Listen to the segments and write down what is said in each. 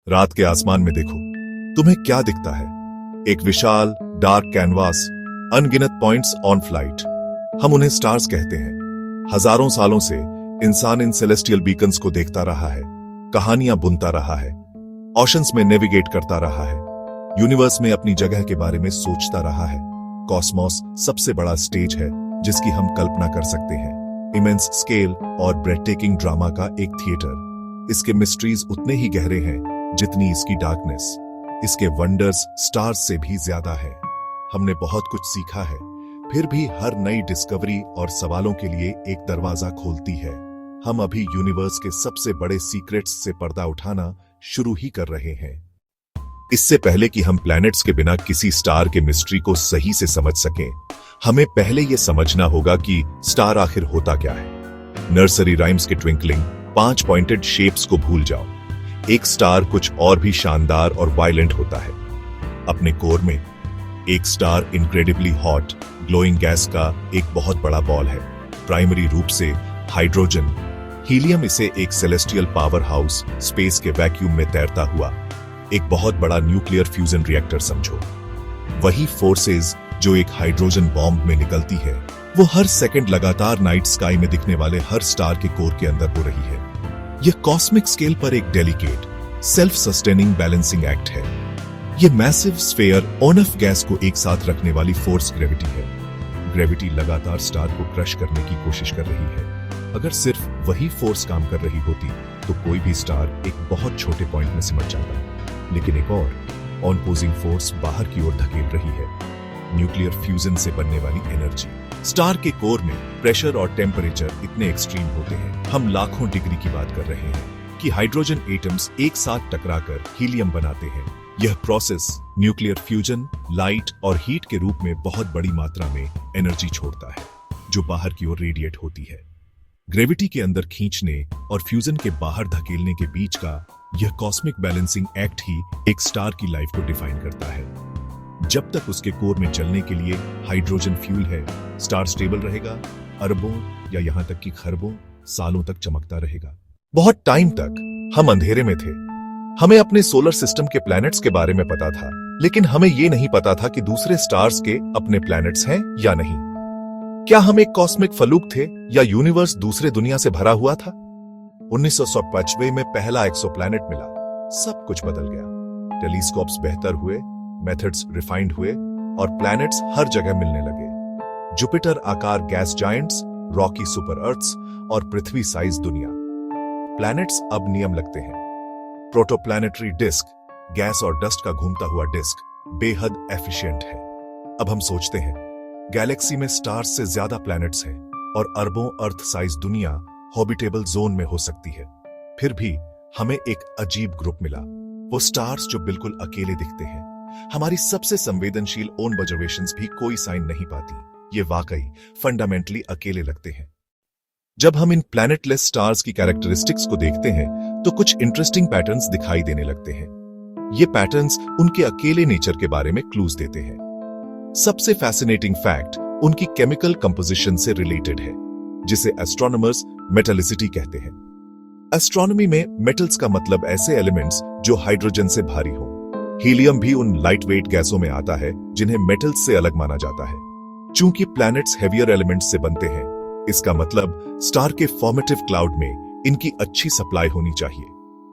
रात के आसमान में देखो, तुम्हें क्या दिखता है? एक विशाल डार्क कैनवास, अनगिनत पॉइंट्स ऑन फ्लाइट। हम उन्हें स्टार्स कहते हैं। हजारों सालों से इंसान इन सेलेस्टियल बीकन्स को देखता रहा है, कहानियां बुनता रहा है, ओशंस में नेविगेट करता रहा है, यूनिवर्स में अपनी जगह के बारे में सोचता रहा है। कॉस्मोस सबसे बड़ा स्टेज है जिसकी हम कल्पना कर सकते हैं। इमेंस स्केल और ब्रेथटेकिंग ड्रामा का एक थिएटर। इसके मिस्ट्रीज उतने ही गहरे हैं जितनी इसकी डार्कनेस। इसके वंडर्स स्टार्स से भी ज्यादा है। हमने बहुत कुछ सीखा है, फिर भी हर नई डिस्कवरी और सवालों के लिए एक दरवाजा खोलती है। हम अभी यूनिवर्स के सबसे बड़े सीक्रेट्स से पर्दा उठाना शुरू ही कर रहे हैं। इससे पहले कि हम प्लैनेट्स के बिना किसी स्टार के मिस्ट्री को सही से समझ सकें, हमें पहले यह समझना होगा कि स्टार आखिर होता क्या है। नर्सरी राइम्स के ट्विंकलिंग 5 पॉइंटेड शेप्स को भूल जाओ। एक स्टार कुछ और भी शानदार और वायलेंट होता है। अपने कोर में एक star incredibly hot glowing gas का एक बहुत बड़ा बॉल है। प्राइमरी रूप से हाइड्रोजन, हीलियम इसे एक सेलेस्टियल पावर हाउस स्पेस के वैक्यूम में तैरता हुआ एक बहुत बड़ा न्यूक्लियर फ्यूजन रिएक्टर समझो। वही फोर्सेस जो एक हाइड्रोजन बॉम्ब में निकलती है, वो हर सेकंड लगातार नाइट स्काई में दिखने वाले हर स्टार के कोर के अंदर हो रही है। यह कॉस्मिक स्केल पर एक delicate, self sustaining balancing act है। यह मैसिव स्फेयर ऑनफ गैस को एक साथ रखने वाली फोर्स ग्रेविटी है। ग्रेविटी लगातार स्टार को क्रश करने की कोशिश कर रही है। अगर सिर्फ वही फोर्स काम कर रही होती तो कोई भी स्टार एक बहुत छोटे पॉइंट में सिमट जाता। लेकिन एक और ऑनपोजिंग फोर्स बाहर की ओर धकेल रही है। न्यूक्लियर फ्यूजन से बनने वाली एनर्जी। स्टार के कोर में प्रेशर और टेम्परेचर इतने एक्सट्रीम होते हैं, हम लाखों डिग्री की बात कर रहे हैं, कि हाइड्रोजन एटम्स एक साथ टकराकर हीलियम बनाते हैं। यह प्रोसेस न्यूक्लियर फ्यूजन, लाइट और हीट के रूप में बहुत बड़ी मात्रा में एनर्जी छोड़ता है, जो बाहर की ओर रेडिएट होती है। ग्रेविटी के अंदर खींचने और फ्यूजन के बाहर धकेलने के बीच का यह कॉस्मिक बैलेंसिंग एक्ट ही एक स्टार की लाइफ को डिफाइन करता है। जब तक उसके कोर में चलने के लिए हाइड्रोजन फ्यूल है, स्टार स्टेबल रहेगा, अरबों या यहां तक कि खरबों सालों तक चमकता रहेगा। बहुत टाइम तक हम अंधेरे में थे। हमें अपने सोलर सिस्टम के प्लैनेट्स के बारे में पता था, लेकिन हमें यह नहीं पता था कि दूसरे स्टार्स के अपने प्लैनेट्स हैं या नहीं। क्या हम एक कॉस्मिक फलूक थे या यूनिवर्स दूसरे दुनिया से भरा हुआ था? 1995 में पहला एक्सोप्लैनेट मिला, सब कुछ बदल गया। टेलीस्कोप्स बेहतर हुए, मेथड्स रिफाइंड हुए और प्लैनेट्स हर जगह मिलने लगे। जुपिटर आकार gas giants, rocky super earths और पृथ्वी साइज दुनिया। प्लैनेट्स अब नियम लगते हैं। प्रोटोप्लैनेटरी डिस्क, गैस और डस्ट का घूमता हुआ डिस्क, बेहद एफिशिएंट है। अब हम सोचते हैं, गैलेक्सी में स्टार्स से ज्यादा प्लैनेट्स हैं और अरबों अर्थ साइज दुनिया हॉबिटेबल जोन में हो सकती है। फिर भी हमें एक अजीब ग्रुप मिला, वो स्टार्स जो बिल्कुल अकेले दिखते हैं। हमारी सबसे संवेदनशील ऑब्जर्वेशंस भी कोई साइन नहीं पाती। ये वाकई फंडामेंटली अकेले लगते हैं। जब हम इन प्लैनेटलेस स्टार्स की कैरेक्टरिस्टिक्स को देखते हैं तो कुछ इंटरेस्टिंग पैटर्न्स दिखाई देने लगते हैं। ये पैटर्न्स उनके अकेले नेचर के बारे में क्लूज देते हैं। सबसे फैसिनेटिंग फैक्ट उनकी केमिकल कंपोजिशन से रिलेटेड है, जिसे एस्ट्रोनॉमर्स मेटलिसिटी कहते हैं। एस्ट्रोनॉमी में मेटल्स का मतलब ऐसे एलिमेंट्स जो हाइड्रोजन से भारी हो। हीलियम भी उन लाइटवेट गैसों में आता है जिन्हें मेटल्स से अलग माना जाता है। चूंकि प्लैनेट्स हेवियर एलिमेंट्स से बनते हैं, इसका मतलब स्टार के फॉर्मेटिव क्लाउड में इनकी अच्छी सप्लाई होनी चाहिए।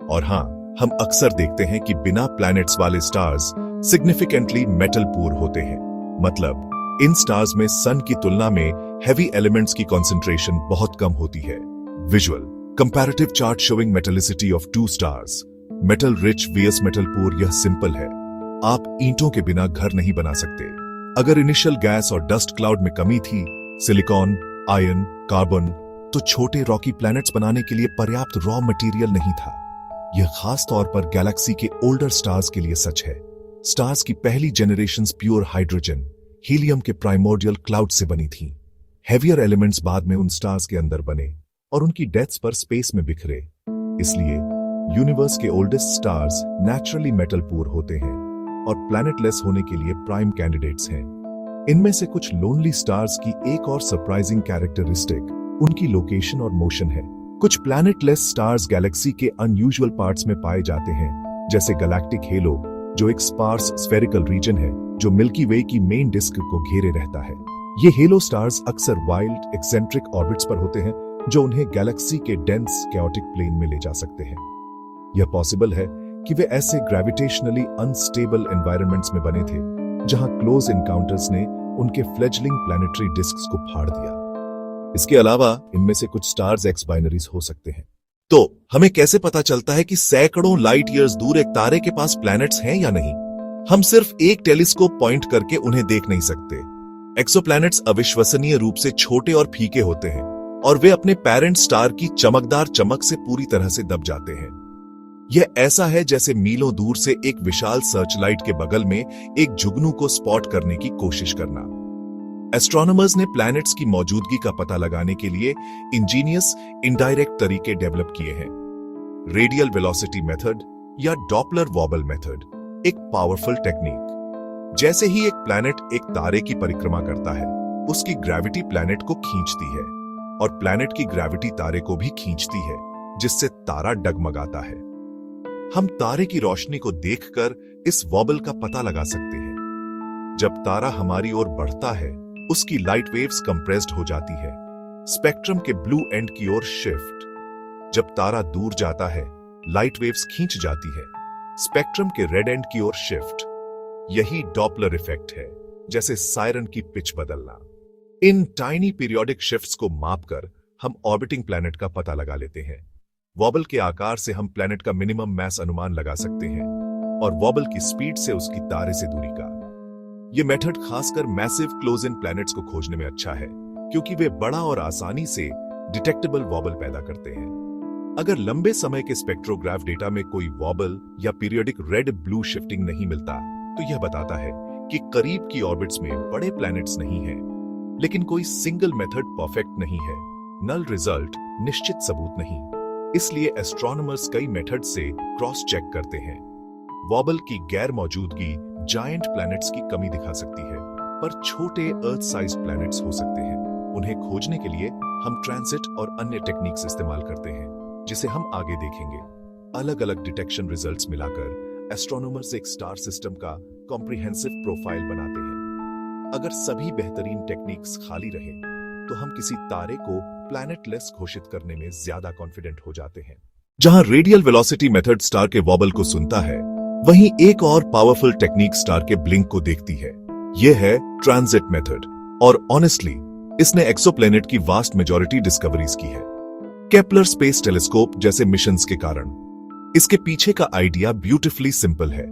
और हां, हम अक्सर देखते हैं कि बिना प्लैनेट्स वाले स्टार्स सिग्निफिकेंटली मेटल पूर होते हैं। मतलब इन स्टार्स में सन की तुलना में हेवी एलिमेंट्स की कंसंट्रेशन बहुत कम होती है। Visual comparative chart showing metallicity of 2 stars. Metal rich vs metal poor. यह सिंपल है, आप ईंटों के बिना घर नहीं बना सकते। अगर इनिशियल गैस और डस्ट क्लाउड में कमी थी, सिलिकॉन, आयरन, कार्बन, तो छोटे रॉकी प्लैनेट्स बनाने के लिए पर्याप्त रॉ मटेरियल नहीं था। यह खास तौर पर गैलेक्सी के ओल्डर स्टार्स के लिए सच है। स्टार्स की पहली जनरेशंस प्योर हाइड्रोजन, हीलियम के प्राइमोर्डियल क्लाउड से बनी थी। हेवियर एलिमेंट्स बाद में उन स्टार्स के अंदर बने और उनकी डेथ्स पर स्पेस में बिखरे। इसलिए यूनिवर्स के ओल्डेस्ट स्टार्स नेचुरली मेटल पूर होते हैं और प्लैनेटलेस होने के लिए प्राइम कैंडिडेट्स हैं। इनमें से कुछ लोनली स्टार्स की एक और सरप्राइजिंग कैरेक्टरिस्टिक उनकी लोकेशन और मोशन है। कुछ प्लैनेटलेस स्टार्स गैलेक्सी के अनयूजुअल पार्ट्स में पाए जाते हैं, जैसे गैलेक्टिक हेलो, जो एक स्पार्स स्फेरिकल रीजन है जो मिल्की वे की मेन डिस्क को घेरे रहता है। ये हेलो स्टार्स अक्सर वाइल्ड एक्सेंट्रिक ऑर्बिट्स पर होते हैं जो उन्हें गैलेक्सी के डेंस कैओटिक प्लेन में ले जा सकते हैं। यह पॉसिबल है कि वे ऐसे ग्रेविटेशनली अनस्टेबल एनवायरनमेंट्स में बने थे जहां क्लोज इनकाउंटर्स ने उनके फ्लेजलिंग प्लैनेटरी डिस्क्स को फाड़ दिया। इसके अलावा इनमें से कुछ स्टार्स एक्स बाइनरीज हो सकते हैं। तो हमें कैसे पता चलता है कि सैकड़ों लाइट ईयर्स दूर एक तारे के पास प्लैनेट्स हैं या नहीं? हम सिर्फ एक टेलीस्कोप पॉइंट करके उन्हें देख नहीं सकते। एक्सोप्लैनेट्स अविश्वसनीय रूप से छोटे और फीके होते हैं और वे अपने पेरेंट स्टार की चमकदार चमक से पूरी तरह से दब जाते हैं। यह ऐसा है जैसे मीलों दूर से एक विशाल सर्चलाइट के बगल में एक जुगनू को स्पॉट करने की कोशिश करना। एस्ट्रोनॉमर्स ने प्लैनेट्स की मौजूदगी का पता लगाने के लिए इंजीनियस इनडायरेक्ट तरीके डेवलप किए हैं। रेडियल वेलोसिटी मेथड या डॉपलर वॉबल मेथड एक पावरफुल टेक्निक। जैसे ही एक प्लैनेट एक तारे की परिक्रमा करता है, उसकी ग्रेविटी प्लैनेट को खींचती है और प्लैनेट की ग्रेविटी तारे को भी खींचती है, जिससे तारा डगमगाता है। हम तारे की रोशनी को देखकर इस वॉबल का पता लगा सकते हैं। जब तारा हमारी ओर बढ़ता है, उसकी लाइट वेव्स कंप्रेस्ड हो जाती है, स्पेक्ट्रम के ब्लू एंड की ओर शिफ्ट। जब तारा दूर जाता है, लाइट वेव्स खींच जाती है, स्पेक्ट्रम के रेड एंड की ओर शिफ्ट। यही डॉपलर इफेक्ट है, जैसे सायरन की पिच बदलना। इन टाइनी पीरियोडिक शिफ्ट्स को मापकर हम ऑर्बिटिंग प्लैनेट का पता लगा लेते हैं। वॉबल के आकार से हम प्लैनेट का मिनिमम मैस अनुमान लगा सकते हैं और वॉबल की स्पीड से उसकी तारे से दूरी का। यह मेथड खासकर मैसिव क्लोज इन प्लैनेट्स को खोजने में अच्छा है, क्योंकि वे बड़ा और आसानी से डिटेक्टेबल वॉबल पैदा करते हैं। अगर लंबे समय के स्पेक्ट्रोग्राफ डेटा में कोई वॉबल या पीरियोडिक रेड ब्लू शिफ्टिंग नहीं मिलता, तो यह बताता है कि करीब की ऑर्बिट्स में बड़े प्लैनेट्स नहीं हैं। लेकिन कोई सिंगल मेथड परफेक्ट नहीं है। नल रिजल्ट निश्चित सबूत नहीं। इसलिए एस्ट्रोनॉमर्स कई मेथड से क्रॉस चेक करते हैं। वॉबल की गैर मौजूदगी जायंट प्लैनेट्स की कमी दिखा सकती है, पर छोटे अर्थ साइज्ड प्लैनेट्स हो सकते हैं। उन्हें खोजने के लिए हम ट्रांजिट और अन्य टेक्निक्स इस्तेमाल करते हैं, जिसे हम आगे देखेंगे। अलग अलग डिटेक्शन रिजल्ट्स मिलाकर एस्ट्रोनॉमर्स एक स्टार सिस्टम का कॉम्प्रिहेंसिव प्रोफाइल बनाते हैं। अगर सभी बेहतरीन टेक्निक्स खाली रहे, तो हम किसी तारे को प्लैनेटलेस घोषित करने में ज्यादा कॉन्फिडेंट हो जाते हैं। जहां रेडियल वेलोसिटी मेथड स्टार के वॉबल को सुनता है, वहीं एक और पावरफुल टेक्निक स्टार के ब्लिंक को देखती है। यह है ट्रांजिट मेथड, और ऑनेस्टली इसने एक्सोप्लैनेट की वास्ट मेजॉरिटी डिस्कवरीज की है। केपलर स्पेस टेलीस्कोप जैसे मिशंस के कारण। इसके पीछे का आइडिया ब्यूटीफुली सिंपल है।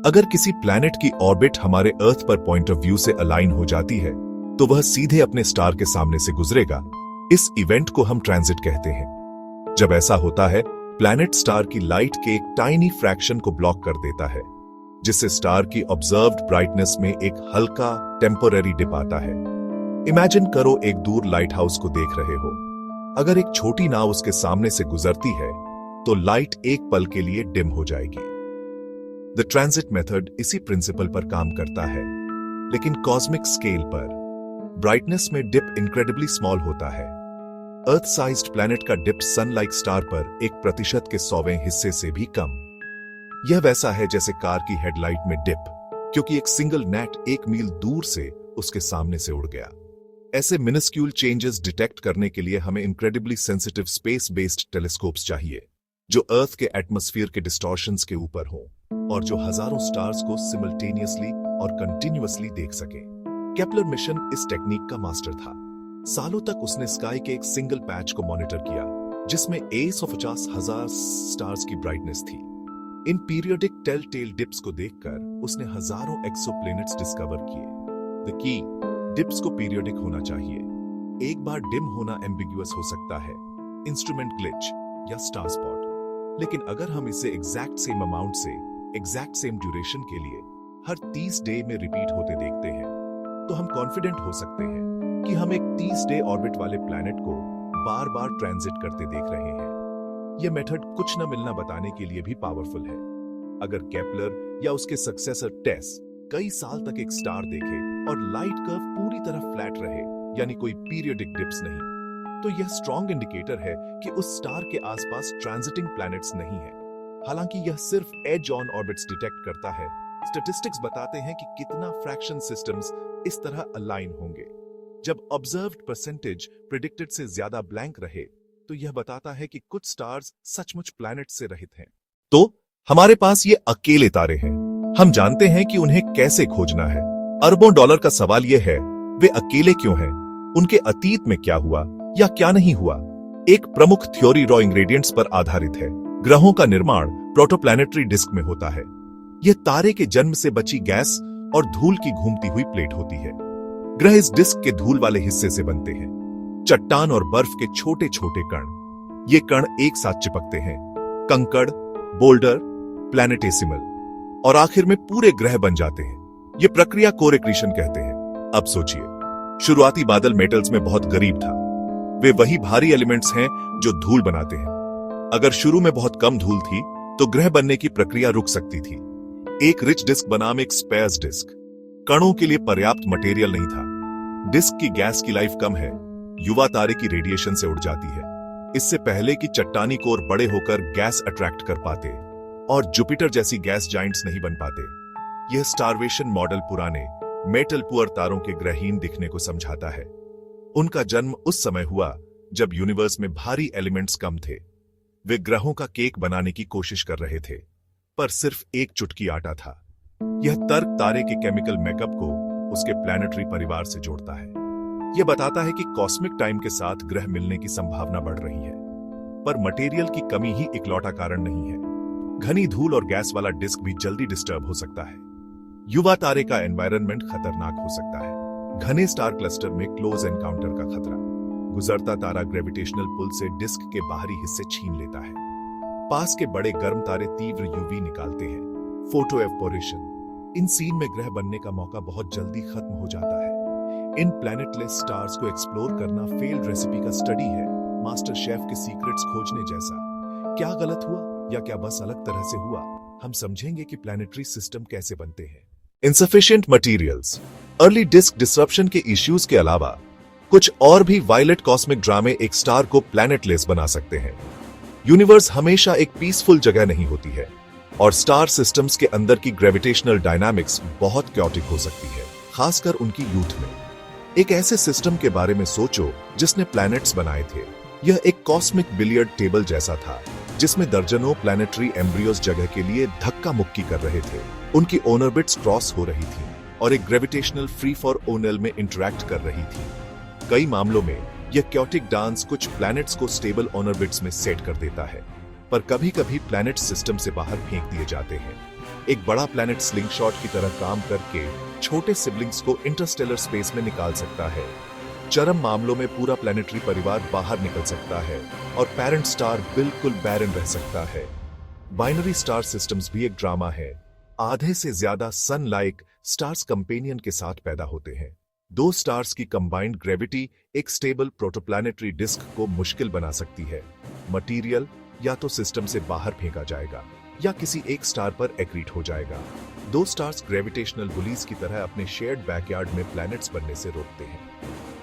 अगर किसी प्लैनेट की ऑर्बिट हमारे अर्थ पर पॉइंट ऑफ व्यू से अलाइन हो जाती है, तो वह सीधे अपने स्टार के सामने से गुजरेगा। इस इवेंट को हम ट्रांजिट कहते हैं। जब ऐसा होता है, प्लैनेट स्टार की लाइट के एक टाइनी फ्रैक्शन को ब्लॉक कर देता है, जिससे स्टार की ऑब्जर्व्ड ब्राइटनेस में एक हल्का टेम्पररी डिप आता है। इमेजिन करो एक दूर लाइट हाउस को देख रहे हो। अगर एक छोटी नाव उसके सामने से गुजरती है, तो लाइट एक पल के लिए डिम हो जाएगी। द ट्रांजिट मेथड इसी प्रिंसिपल पर काम करता है, लेकिन कॉस्मिक स्केल पर। ब्राइटनेस में डिप इनक्रेडिबली स्मॉल होता है। अर्थ साइज्ड प्लैनेट का डिप सन लाइक स्टार पर 1% के 100वें हिस्से से भी कम। यह वैसा है जैसे कार की हेडलाइट में डिप, क्योंकि एक सिंगल नेट 1 मील दूर से उसके सामने से उड़ गया। ऐसे मिनिस्क्यूल चेंजेस डिटेक्ट करने के लिए हमें incredibly sensitive space based telescopes चाहिए, जो अर्थ के एटमॉस्फेयर के डिस्टॉर्शंस के ऊपर हों और जो हजारों स्टार्स को सिमल्टेनियसली और कंटिन्यूअसली देख सके। केपलर मिशन इस टेक्निक का मास्टर था। सालों तक उसने स्काई के एक सिंगल पैच को मॉनिटर किया, जिसमें 150,000 स्टार्स की ब्राइटनेस थी। इन पीरियोडिक टेल टेल डिप्स को देखकर उसने हजारों एक्सोप्लैनेट्स डिस्कवर किए। द की डिप्स को पीरियोडिक होना चाहिए। एक बार डिम होना एम्बिगुअस हो सकता है, इंस्ट्रूमेंट ग्लिच या स्टार स्पॉट। लेकिन अगर हम इसे एग्जैक्ट सेम अमाउंट से एग्जैक्ट सेम ड्यूरेशन के लिए हर 30 डे में रिपीट होते देखते हैं, तो हम कॉन्फिडेंट हो सकते हैं कि हम एक 30 डे ऑर्बिट वाले प्लैनेट को बार बार ट्रांजिट करते देख रहे हैं। यह मेथड कुछ न मिलना बताने के लिए भी पावरफुल है। अगर केपलर या उसके सक्सेसर टेस कई साल तक एक स्टार देखे और लाइट कर्व पूरी तरह फ्लैट रहे, यानी कोई पीरियोडिक डिप्स नहीं, तो यह स्ट्रॉन्ग इंडिकेटर है कि उस स्टार के आसपास ट्रांजिटिंग प्लैनेट्स नहीं है। हालांकि यह सिर्फ एज ऑन ऑर्बिट्स डिटेक्ट करता है, स्टैटिस्टिक्स बताते हैं कि कितना फ्रैक्शन सिस्टम्स इस तरह अलाइन होंगे। जब ऑब्जर्व्ड परसेंटेज प्रिडिक्टेड से ज्यादा ब्लैंक रहे, तो यह बताता है कि कुछ स्टार्स सचमुच प्लैनेट से रहित हैं। तो हमारे पास ये अकेले तारे हैं। हम जानते हैं कि उन्हें कैसे खोजना है। अरबों डॉलर का सवाल यह है, वे अकेले क्यों हैं? उनके अतीत में क्या हुआ या क्या नहीं हुआ? एक प्रमुख थ्योरी रॉ इंग्रेडिएंट्स पर आधारित है। ग्रहों का निर्माण प्रोटोप्लैनेटरी डिस्क में होता है। यह तारे के जन्म से बची गैस और धूल की घूमती हुई प्लेट होती है। ग्रह इस डिस्क के धूल वाले हिस्से से बनते हैं। चट्टान और बर्फ के छोटे छोटे कण। ये कण एक साथ चिपकते हैं। कंकड़, बोल्डर, प्लैनेटेसिमल, और आखिर में पूरे ग्रह बन जाते हैं। ये प्रक्रिया कोर एक्रीशन कहते हैं। अब सोचिए, शुरुआती बादल मेटल्स में बहुत गरीब था। वे वही भारी एलिमेंट्स हैं जो धूल बनाते हैं। अगर शुरू में बहुत कम धूल थी, तो ग्रह बनने की प्रक्रिया रुक सकती थी। एक रिच डिस्क बनाम एक स्पेयर्स डिस्क। कणों के लिए पर्याप्त मटेरियल नहीं था। डिस्क की गैस की लाइफ कम है, युवा तारे की रेडिएशन से उड़ जाती है। इससे पहले कि चट्टानी कोर बड़े होकर गैस अट्रैक्ट कर पाते और जुपिटर जैसी गैस जाइंट्स नहीं बन पाते। यह स्टारवेशन मॉडल पुराने मेटल पुअर तारों के ग्रहहीन दिखने को समझाता है। उनका जन्म उस समय हुआ जब यूनिवर्स में भारी एलिमेंट्स कम थे। वे ग्रहों का केक बनाने की कोशिश कर रहे थे, पर सिर्फ एक चुटकी आटा था। यह तर्क तारे के केमिकल मेकअप को उसके प्लैनेटरी परिवार से जोड़ता है। यह बताता है कि कॉस्मिक टाइम के साथ ग्रह मिलने की संभावना बढ़ रही है, पर मटेरियल की कमी ही इकलौता कारण नहीं है। घनी धूल और गैस वाला डिस्क भी जल्दी डिस्टर्ब हो सकता है। युवा तारे का एनवायरनमेंट खतरनाक हो सकता है। घने स्टार क्लस्टर में क्लोज एनकाउंटर का खतरा। गुजरता तारा ग्रेविटेशनल पुल से डिस्क के बाहरी हिस्से छीन लेता है। पास के बड़े गर्म तारे तीव्र यूवी निकालते हैं। Photo evaporation. इन सीन में ग्रह बनने का मौका बहुत जल्दी खत्म हो जाता है। इन प्लैनेटलेस स्टार्स को एक्सप्लोर करना फेल्ड रेसिपी का स्टडी है, मास्टर शेफ के सीक्रेट्स खोजने जैसा। क्या गलत हुआ या क्या बस अलग तरह से हुआ? हम समझेंगे कि प्लैनेटरी सिस्टम कैसे बनते हैं। Insufficient materials. Early disk disruption के इश्यूज के अलावा कुछ और भी वायलेट कॉस्मिक ड्रामे एक स्टार को प्लैनेटलेस बना सकते हैं। यूनिवर्स हमेशा एक पीसफुल जगह नहीं होती है, और स्टार सिस्टम्स के अंदर की ग्रेविटेशनल डायनामिक्स बहुत क्योटिक हो सकती है, खासकर उनकी यूथ में। एक ऐसे सिस्टम के बारे में सोचो जिसने प्लैनेट्स बनाए थे। यह एक कॉस्मिक बिलियर्ड टेबल जैसा था, जिसमें दर्जनों प्लैनेटरी एम्ब्रियोज जगह के लिए धक्का मुक्की कर रहे थे। उनकी ऑर्बिट्स क्रॉस हो रही थी और एक ग्रेविटेशनल फ्री फॉर ओनल में इंटरैक्ट कर रही थी। कई मामलों में यह क्योटिक डांस कुछ प्लैनेट्स को स्टेबल ऑर्बिट्स में सेट कर देता है, पर कभी कभी प्लैनेट सिस्टम से बाहर फेंक दिए जाते हैं। एक बड़ा प्लैनेट स्लिंगशॉट की तरह काम करके छोटे सिबलिंग्स को इंटरस्टेलर स्पेस में निकाल सकता है। चरम मामलों में पूरा प्लैनेटरी परिवार बाहर निकल सकता है और पेरेंट स्टार बिल्कुल बैरन रह सकता है। बाइनरी स्टार सिस्टम्स भी एक ड्रामा है। आधे से ज्यादा सन लाइक स्टार्स कंपेनियन के साथ पैदा होते हैं। दो स्टार्स की कंबाइंड ग्रेविटी एक स्टेबल प्रोटोप्लैनेटरी डिस्क को मुश्किल बना सकती है। मटेरियल या तो सिस्टम से बाहर फेंका जाएगा या किसी एक स्टार पर एक्रीट हो जाएगा। दो स्टार्स ग्रेविटेशनल बुलीज की तरह अपने शेयर्ड बैकयार्ड में प्लैनेट्स बनने से रोकते हैं।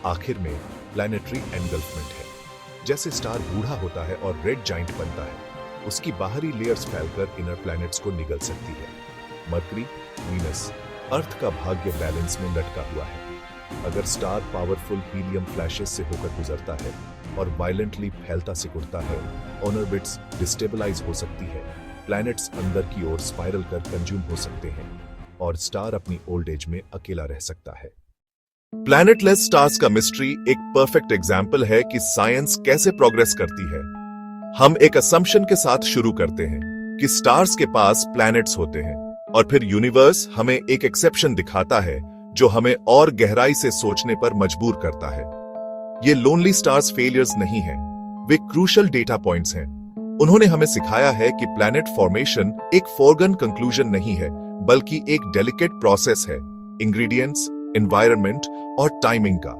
आखिर में प्लैनेटरी एनगल्फमेंट है। जैसे स्टार बूढ़ा होता है और रेड जाइंट बनता है, उसकी बाहरी लेयर्स फैलकर इनर प्लैनेट्स को निगल सकती है। मरकरी, वीनस, अर्थ का भाग्य बैलेंस में लटका हुआ है। अगर स्टार पावरफुल हीलियम फ्लैशेस से होकर गुजरता है और वायलेंटली फैलता सिकुड़ता है, ऑर्बिट्स डिस्टेबलाइज हो सकती है, प्लैनेट्स अंदर की ओर स्पाइरल कर कंज्यूम हो सकते हैं और स्टार अपनी ओल्ड एज में अकेला रह सकता है। प्लैनेटलेस स्टार्स का मिस्ट्री एक परफेक्ट एग्जाम्पल है कि साइंस कैसे प्रोग्रेस करती है। हम एक असम्पशन के साथ शुरू करते हैं कि स्टार्स के पास प्लैनेट्स होते हैं, और फिर यूनिवर्स हमें एक एक्सेप्शन दिखाता है जो हमें और गहराई से सोचने पर मजबूर करता है। ये लोनली स्टार्स फेलियर्स नहीं हैं, वे क्रूशल डेटा पॉइंट्स हैं। उन्होंने हमें सिखाया है कि प्लैनेट फॉर्मेशन एक फॉरगन कंक्लूजन नहीं है, बल्कि एक डेलिकेट प्रोसेस है, इंग्रेडिएंट्स, एनवायरनमेंट और टाइमिंग का।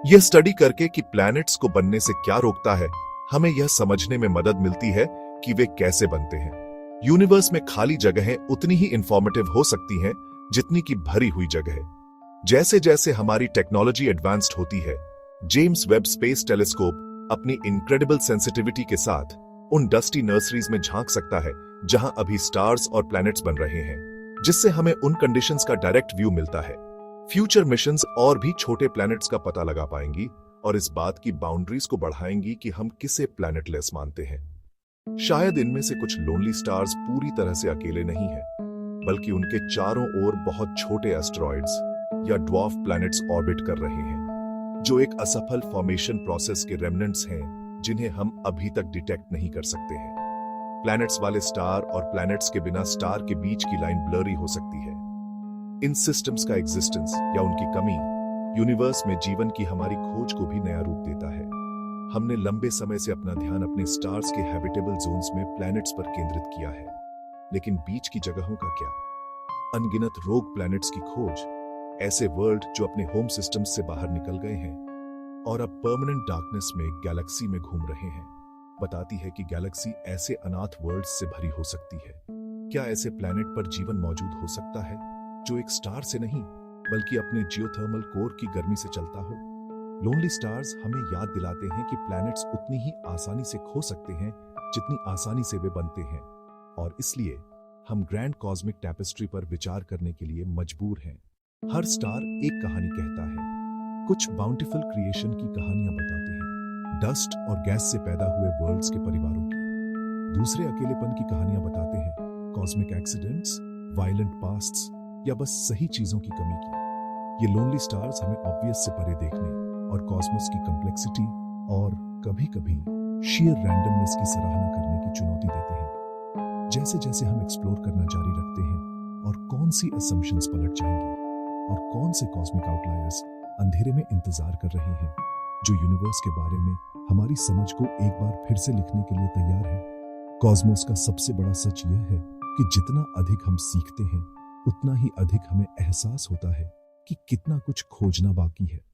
यह स्टडी करके कि प्लैनेट्स को बनने से क्या रोकता है, हमें यह समझने में मदद मिलती है कि वे कैसे बनते हैं। यूनिवर्स में खाली जगहें उतनी ही इंफॉर्मेटिव हो सकती हैं जितनी की भरी हुई जगह। जैसे जैसे हमारी टेक्नोलॉजी एडवांस्ड होती है, जेम्स वेब स्पेस टेलीस्कोप अपनी इनक्रेडिबल सेंसिटिविटी के साथ उन डस्टी नर्सरीज में झांक सकता है जहां अभी स्टार्स और प्लैनेट्स बन रहे हैं, जिससे हमें उन कंडीशंस का डायरेक्ट व्यू मिलता है। फ्यूचर मिशंस और भी छोटे प्लैनेट्स का पता लगा पाएंगी और इस बात की बाउंड्रीज को बढ़ाएंगी कि हम किसे प्लैनेटलेस मानते हैं। शायद इनमें से कुछ लोनली स्टार्स पूरी तरह से अकेले नहीं हैं, बल्कि उनके चारों ओर बहुत छोटे एस्टेरॉइड्स या ड्वार्फ प्लैनेट्स ऑर्बिट कर रहे हैं, जो एक असफल फॉर्मेशन प्रोसेस के रेमनेंट्स हैं जिन्हें हम अभी तक डिटेक्ट नहीं कर सकते हैं। प्लैनेट्स वाले स्टार और प्लैनेट्स के बिना स्टार के बीच की लाइन ब्लरी हो सकती है। इन सिस्टम्स का एग्जिस्टेंस या उनकी कमी यूनिवर्स में जीवन की हमारी खोज को भी नया रूप देता है। हमने लंबे समय से अपना ध्यान अपने स्टार्स के हैबिटेबल जोन्स में प्लैनेट्स पर केंद्रित किया है, लेकिन बीच की जगहों का क्या? अनगिनत रोग प्लैनेट्स की खोज, ऐसे वर्ल्ड जो अपने होम सिस्टम्स से बाहर निकल गए हैं और अब परमानेंट डार्कनेस में गैलेक्सी में घूम रहे हैं, बताती है कि गैलेक्सी ऐसे अनाथ वर्ल्ड्स से भरी हो सकती है। क्या ऐसे प्लैनेट पर जीवन मौजूद हो सकता है जो एक स्टार से नहीं बल्कि अपने जियोथर्मल कोर की गर्मी से चलता हो? लोनली स्टार्स हमें याद दिलाते हैं कि प्लैनेट्स उतनी ही आसानी से खो सकते हैं जितनी आसानी से वे बनते हैं, और इसलिए हम ग्रैंड कॉस्मिक टैपेस्ट्री पर विचार करने के लिए मजबूर हैं। हर स्टार एक कहानी कहता है। कुछ बाउंटीफुल क्रिएशन की कहानियां बताते हैं, डस्ट और गैस से पैदा हुए वर्ल्ड्स के परिवारों की। दूसरे अकेलेपन की कहानियां बताते हैं, कॉस्मिक एक्सीडेंट्स, वायलेंट पास्ट्स या बस सही चीजों की कमी की। ये लोनली स्टार्स हमें ऑब्वियस से परे देखने और कॉस्मोस की कॉम्प्लेक्सिटी और कभी-कभी sheer रैंडमनेस की सराहना करने की चुनौती देते हैं। जैसे जैसे हम एक्सप्लोर करना जारी रखते हैं और कौन सी असम्पशंस पलट जाएंगी और कौन से कॉस्मिक आउटलायर्स अंधेरे में इंतजार कर रहे हैं, जो यूनिवर्स के बारे में हमारी समझ को एक बार फिर से लिखने के लिए तैयार है। कॉस्मोस का सबसे बड़ा सच यह है कि जितना अधिक हम सीखते हैं, उतना ही अधिक हमें एहसास होता है कि कितना कुछ खोजना बाकी है।